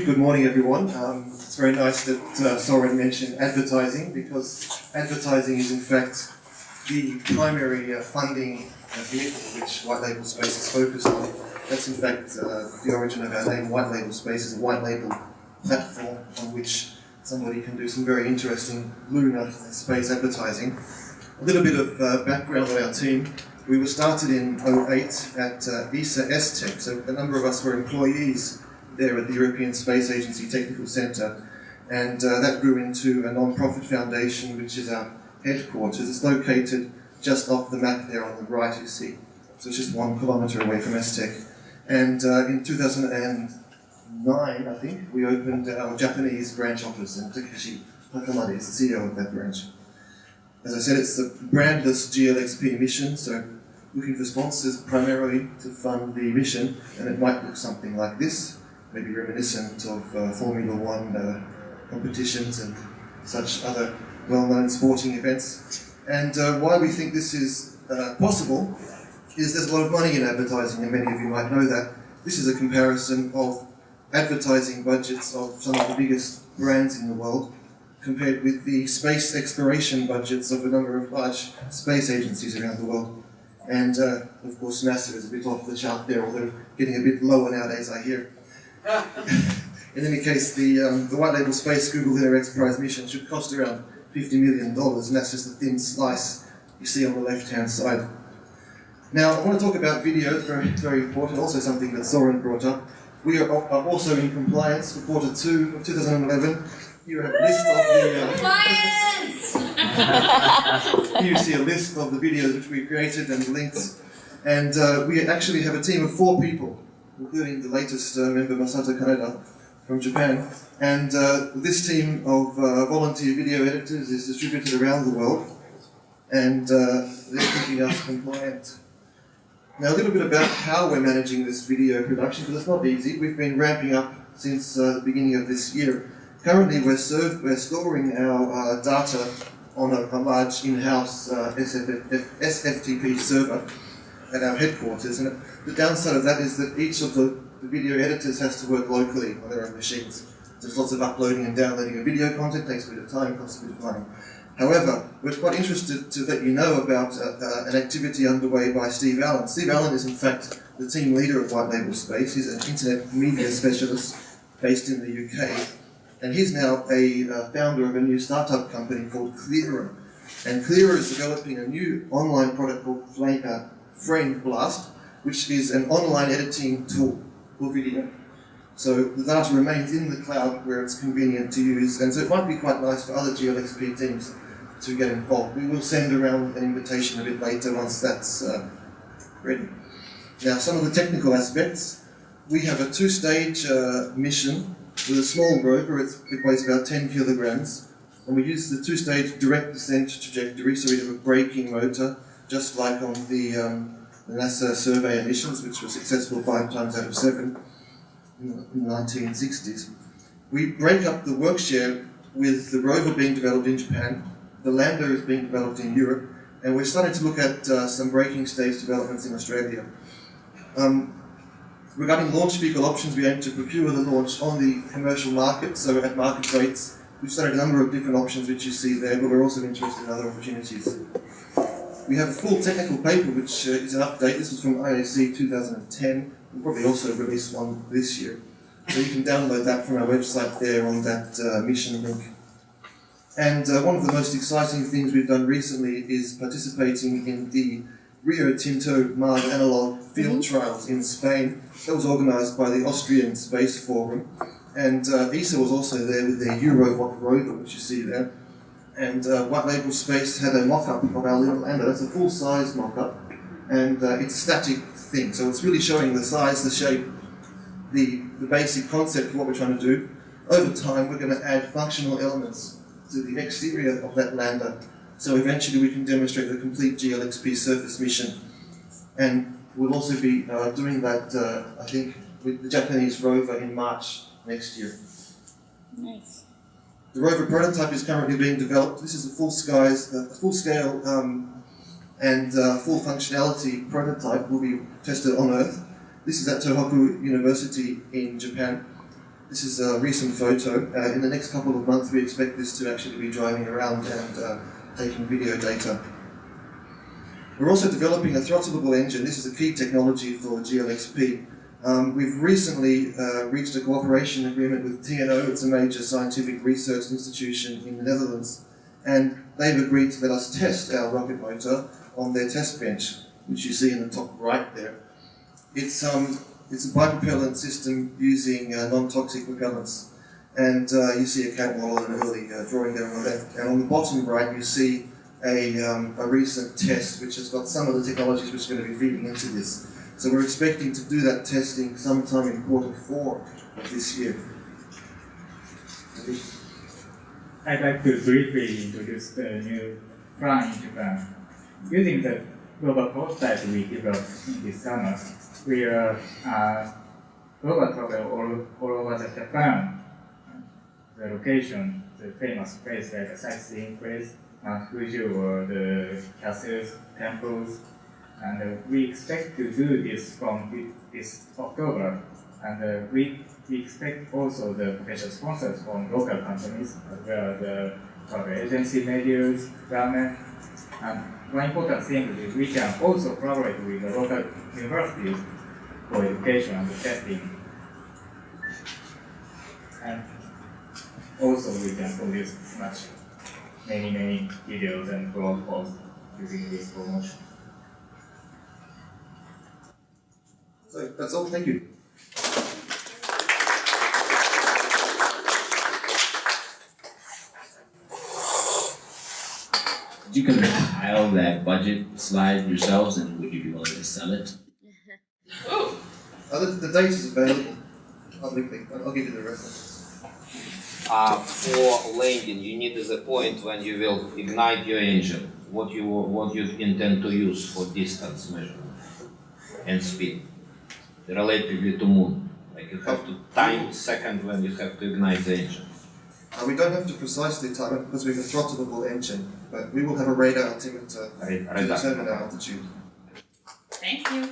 Good morning, everyone. It's very nice that Soren mentioned advertising, because advertising is in fact the primary funding vehicle which White Label Space is focused on. That's in fact the origin of our name. White Label Space is a white label platform on which somebody can do some very interesting lunar space advertising. A little bit of background on our team. We were started in 2008 at ESA S-Tech, so a number of us were employees there at the European Space Agency Technical Centre, and that grew into a non-profit foundation which is our headquarters. It's located just off the map there on the right, you see. So it's just 1 kilometre away from S-Tech. And in 2009, I think, we opened our Japanese branch office, and Takeshi Hakamada is the CEO of that branch. As I said, it's the brandless GLXP mission, so looking for sponsors primarily to fund the mission, and it might look something like this, maybe reminiscent of Formula One competitions and such other well-known sporting events. And why we think this is possible is there's a lot of money in advertising, and many of you might know that. This is a comparison of advertising budgets of some of the biggest brands in the world compared with the space exploration budgets of a number of large space agencies around the world. And of course NASA is a bit off the chart there, although getting a bit lower nowadays, I hear. In any case, the White Label Space Google Lunar X Prize mission should cost around $50 million, and that's just a thin slice you see on the left-hand side. Now, I want to talk about video, very, very important, also something that Soren brought up. We are also in compliance for quarter 2 of 2011. You have a list of the... Here you see a list of the videos which we created and the links. And we actually have a team of 4 people, including the latest member, Masato Kaneda, from Japan. And this team of volunteer video editors is distributed around the world, and they're keeping us compliant. Now, a little bit about how we're managing this video production, because it's not easy. We've been ramping up since the beginning of this year. Currently, we're storing our data on a large in-house SFTP server at our headquarters, and the downside of that is that each of the video editors has to work locally on their own machines. There's lots of uploading and downloading of video content, takes a bit of time, costs a bit of money. However, we're quite interested to let you know about an activity underway by Steve Allen. Steve Allen is in fact the team leader of White Label Space. He's an internet media specialist based in the UK, and he's now a founder of a new startup company called Clearer. And Clearer is developing a new online product called Frame Blast, which is an online editing tool for video. So the data remains in the cloud where it's convenient to use, and so it might be quite nice for other GLXP teams to get involved. We will send around an invitation a bit later once that's ready. Now, some of the technical aspects. We have a 2-stage mission with a small rover. It weighs about 10 kilograms, and we use the 2-stage direct descent trajectory, so we have a braking motor, just like on the NASA survey missions, which were successful 5 times out of 7 in the 1960s. We break up the work share with the rover being developed in Japan, the lander is being developed in Europe, and we're starting to look at some braking stage developments in Australia. Regarding launch vehicle options, we aim to procure the launch on the commercial market, so at market rates. We've studied a number of different options which you see there, but we're also interested in other opportunities. We have a full technical paper which is an update. This was from IAC 2010. We'll probably also release one this year. So you can download that from our website there on that mission link. And one of the most exciting things we've done recently is participating in the Rio Tinto Mars Analog Field Trials in Spain. That was organised by the Austrian Space Forum. And ESA was also there with their Eurobot rover, which you see there. And White Label Space had a mock-up of our little lander. That's a full-size mock-up, and it's a static thing. So it's really showing the size, the shape, the basic concept of what we're trying to do. Over time, we're going to add functional elements to the exterior of that lander, so eventually we can demonstrate the complete GLXP surface mission. And we'll also be doing that, I think, with the Japanese rover in March next year. Nice. The rover prototype is currently being developed. This is a full-scale and full functionality prototype will be tested on Earth. This is at Tohoku University in Japan. This is a recent photo. In the next couple of months we expect this to actually be driving around and taking video data. We're also developing a throttleable engine. This is a key technology for GLXP. We've recently reached a cooperation agreement with TNO. It's a major scientific research institution in the Netherlands, and they've agreed to let us test our rocket motor on their test bench, which you see in the top right there. It's a bipropellant system using non-toxic propellants, and you see a cat model and an early drawing there on the left. And on the bottom right, you see a recent test which has got some of the technologies which are going to be feeding into this. So we're expecting to do that testing sometime in Q4 of this year. I'd like to briefly introduce the new plan in Japan. Using the global prototype we developed in this summer, we are global travel all over the Japan. The location, the famous place like a sightseeing place, Fuji or the castles, temples, and we expect to do this from this October. And we expect also the potential sponsors from local companies as well as the travel agency majors, government. And one important thing is we can also collaborate with the local universities for education and testing. And also we can produce many videos and blog posts using this promotion. So that's all, thank you. You can compile that budget slide yourselves, and would you be willing to sell it? The data is available publicly. I'll give you the reference. For landing, you need the point when you will ignite your engine. What you intend to use for distance measurement and speed, relatively to moon. Like you have to time second when you have to ignite the engine. We don't have to precisely time it because we have a throttleable engine, but we will have a radar altimeter to determine our altitude. Thank you.